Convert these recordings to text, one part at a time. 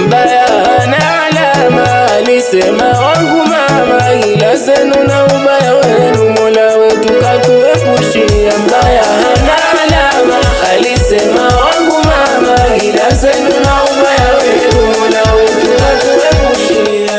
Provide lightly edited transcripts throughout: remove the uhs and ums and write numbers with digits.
Mbaya hana alama, alisema wangu mama, ila zenu na ubaya wenu Mola wetu katuepushia. Mbaya hana alama, alisema wangu mama, ila zenu na ubaya wenu Mola wetu katuepushia.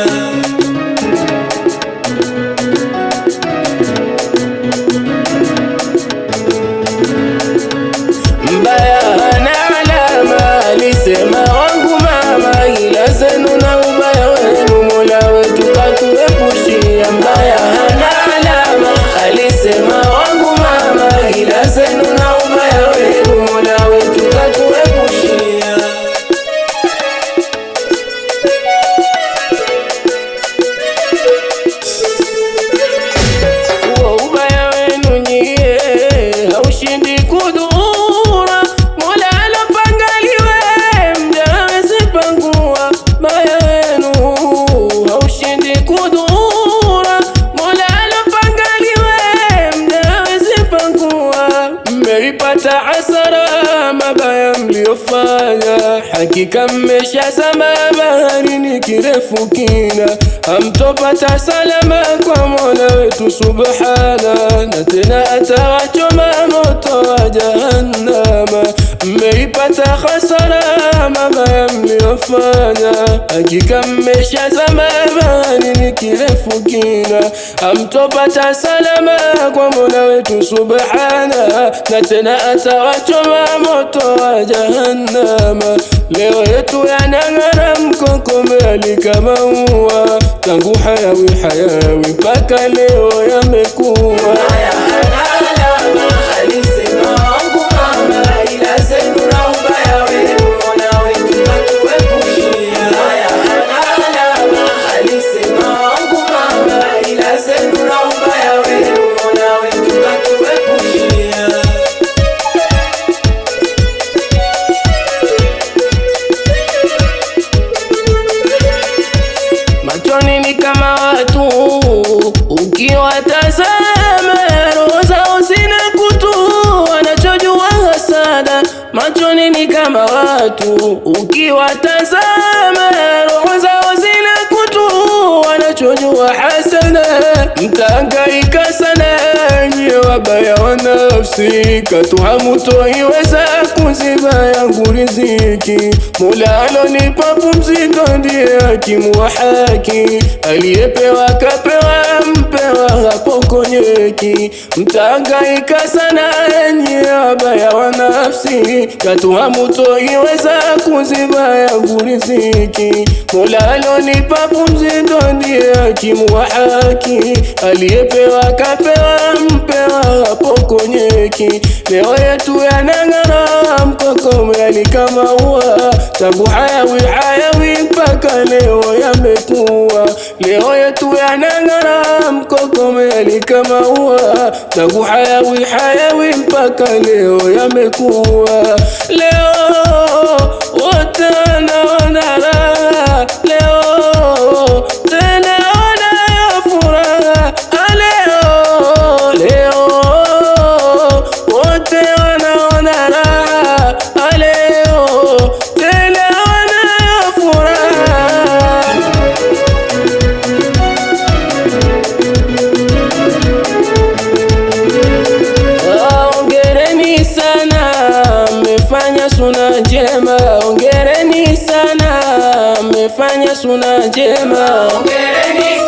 Mbaya hana alama, alisema wangu mama, ila zenu na ubaya wenu Mola wetu katuepushia. Mbaya hana alama, alisema wangu mama, ila zenu na ubaya wenu Mola wetu katuepushia. Huo ubaya wenu nyie haushindi kudhura, Mola alopangaliwe mja hawezi pangua. Baya wenu haushindi kudhura, Mola alopangaliwe mja hawezi pangua. Mmeipata hasara mabaya mliofanya, hakika mmeshazama baharini kirefu kina. Hamtopata salama kwa Mola wetu subhana, na tena atawachoma moto wa jahannama. Mmeipata hasara mabaya mliofanya, hakika mmeshazama baharini kirefu kina. Hamtopata salama kwa Mola wetu subhana, na tena atawachoma moto wa jahannama. Leo yetu yanang'ara mkokomeli kama ua, tangu hayawi hayawi mpaka leo yamekuwa. Mbaya hana alama, alisema wangu mama, ila zenu na ubaya wenu Mola wetu katuepushia. Mbaya hana alama, alisema wangu mama, ila zenu na ubaya wenu Mola wetu katuepushia. Machoni ni kama watu, ukiwatazama roho zao zina kutu, wanachojua hasada. Machoni ni kama watu, ukiwatazama roho zao zina kutu, wanachojua hasada. Mtahangaika sana nyie wabaya wa nafsi, katu hamutoiweza kuziba yangu riziki. Mola alonipa pumziko ndiye hakimu wa haki, aliyepewa kapewa, mpewa hapo konyeki. Mtahangaika sana nyie wabaya wa nafsi, katu hamutoiweza kuziba yangu riziki. Mola alonipa pumziko ndiye hakimu wa haki, aliyepewa kapewa, mpewa hapo konyeki. Leo yetu yanang'ara mkokomeli kama ua, tangu hayawi hayawi mpaka leo yamekuwa. Leo yetu yanang'ara mkokomeli kama ua, tangu hayawi hayawi mpaka leo yamekuwa. Leo wote wanaona raha, leo tena wanayo furaha. Leo wote wanaona raha, leo tena wanayo furaha. Hongereni sana, mmefanya suna njema. Hongereni sana, mmefanya suna njema. Hongereni